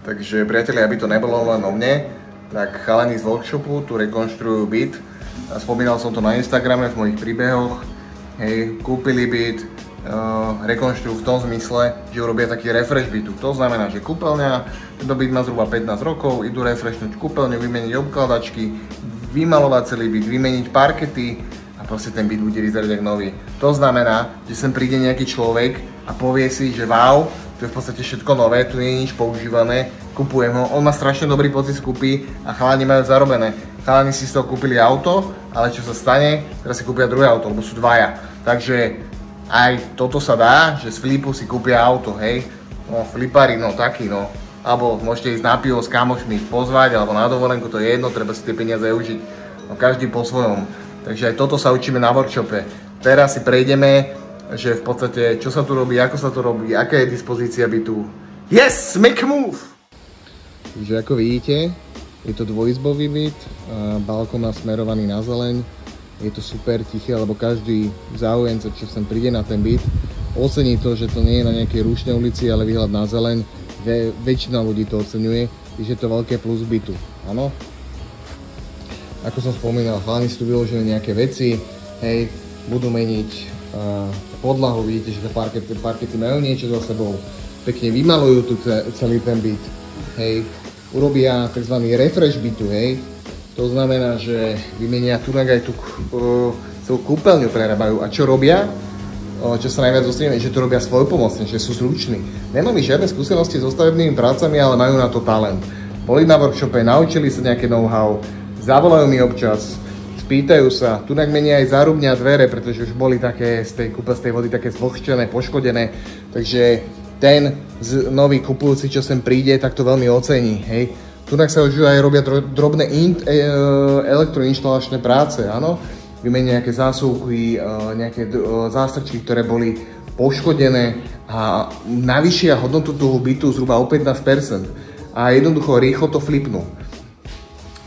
Takže priatelia, aby to nebolo len o mne, tak chalani z workshopu tu rekonštruujú byt. Spomínal som to na Instagrame v mojich príbehoch. Hej, kúpili byt, rekonštruujú v tom zmysle, že urobia taký refresh bytu. To znamená, že kúpeľňa, tento byt má zhruba 15 rokov, idú refreshnúť kúpeľňu, vymeniť obkladačky, vymalovať celý byt, vymeniť parkety a proste ten byt bude vyzerať ako nový. To znamená, že sem príde nejaký človek a povie si, že wow, to je v podstate všetko nové, tu nie je nič používané, kupujem ho, on má strašne dobrý pocit z kúpy a chalani majú zarobené. Chalani si z toho kúpili auto, ale čo sa stane, teraz si kúpia druhé auto, lebo sú dvaja. Takže aj toto sa dá, že z flipu si kúpia auto, hej. No, flipári, no taký, no. Alebo môžete ísť na pivo s kamošmi pozvať, alebo na dovolenku, to je jedno, treba si tie peniaze užiť. No každý po svojom. Takže aj toto sa učíme na workshope. Teraz si prejdeme, že v podstate, čo sa tu robí, ako sa to robí, aká je dispozícia bytu. Yes, make a move! Takže ako vidíte, je to dvojizbový byt, balkón má smerovaný na zeleň. Je to super tiché, lebo každý záujemca, čo sem príde na ten byt, ocení to, že to nie je na nejakej rušnej ulici, ale výhľad na zeleň. Väčšina ľudí to oceňuje, že je to veľké plus bytu, áno? Ako som spomínal, chalani si tu vyložili nejaké veci, hej, budú meniť podlahu, vidíte, že parkety majú niečo za sebou, pekne vymalujú tu celý ten byt, hej, urobia tzv. Refresh bytu, hej, to znamená, že vymenia tu aj tú celú kúpeľňu prerábajú a čo robia? Čo sa najviac dostaneme, že to robia svojpomocne, že sú zruční. Nemáme žiadne skúsenosti so stavebnými prácami, ale majú na to talent. Boli na workshope, naučili sa nejaké know-how, zavolajú mi občas, spýtajú sa, tunak menia aj zárubňa dvere, pretože už boli také z tej kúpeľskej vody také zvlhčené, poškodené, takže ten nový kupujúci, čo sem príde, tak to veľmi ocení, hej. Tunak sa už aj robia drobné elektroinštalačné práce, áno. Vymenia nejaké zásuvky, nejaké zástrčky, ktoré boli poškodené a navýšia hodnotu toho bytu zhruba o 15% a jednoducho rýchlo to flipnú.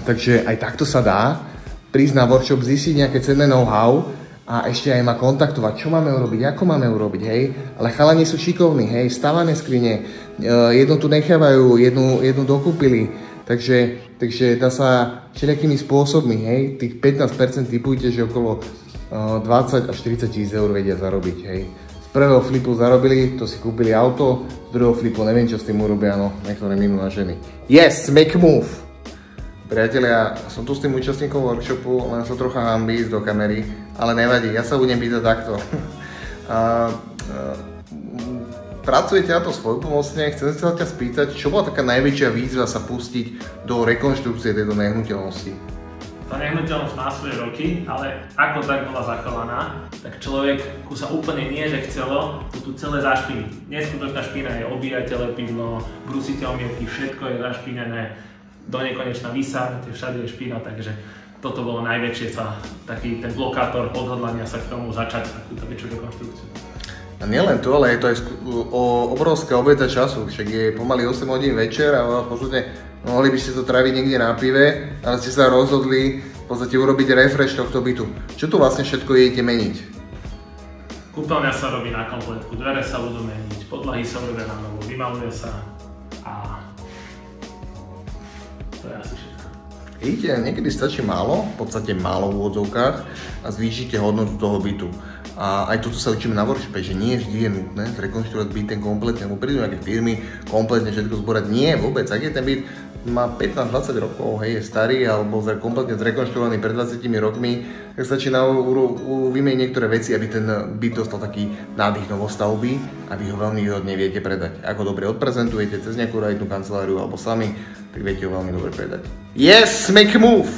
Takže aj takto sa dá prísť na workshop, zistiť nejaké cenné know-how a ešte aj ma kontaktovať, čo máme urobiť, ako máme urobiť, hej. Ale chalani sú šikovní, hej, stavané skrine, jednu tu nechávajú, jednu dokúpili. Takže dá sa všelijakými spôsobmi, hej, tých 15% typujte, že okolo 20 až 40 000 eur vedia zarobiť, hej. Z prvého flipu zarobili, to si kúpili auto, z druhého flipu neviem, čo s tým urobia, no, niektoré minú na ženy. Yes, make a move! Priatelia, som tu s tým účastníkom workshopu, len sa trocha hanbí ísť do kamery, ale nevadí, ja sa budem pýtať takto. Pracujete na to svojpomocne, chcem sa ťa spýtať, čo bola taká najväčšia výzva sa pustiť do rekonštrukcie tejto nehnuteľnosti? Tá nehnuteľnosť má svoje roky, ale ako tak bola zachovaná, tak človek sa úplne nie, že chcelo, tu celé zašpiniť. Neskutočná špina je, obíjate lepidlo, brusíte omietky, všetko je zašpinené, do nekonečna vysáhnete, všade je špina, takže toto bolo najväčšie taký ten blokátor odhodlania sa k tomu začať takúto väčšiu rekonštrukciu. A nielen to, ale je to aj obrovská obeta času, však je pomaly 8 hodín večer a v podstate mohli by ste to tráviť niekde na pive, ale ste sa rozhodli v podstate urobiť refresh tohto bytu. Čo tu vlastne všetko idete meniť? Kúpeľňa sa robí na kompletku, dvere sa budú meniť, podlahy sa urobia na novo, vymaluje sa a to je asi všetko. Vidíte, niekedy stačí málo, v podstate málo v úvodzovkách a zvýšite hodnotu toho bytu. A aj toto sa učíme na workshope, že nie vždy je nutné zrekonštruovať byt ten kompletne, alebo prídu nejaké firmy kompletne všetko zborať. Nie, vôbec. Ak je ten byt má 15-20 rokov, hej, je starý alebo kompletne zrekonštruovaný pred 20 rokmi, tak stačí vymeniť niektoré veci, aby ten byt dostal taký nádych novostavby a vy ho veľmi výhodne viete predať. Ako dobre odprezentujete cez nejakú realitnú kanceláriu alebo sami, tak viete ho veľmi dobre predať. Yes, make a move!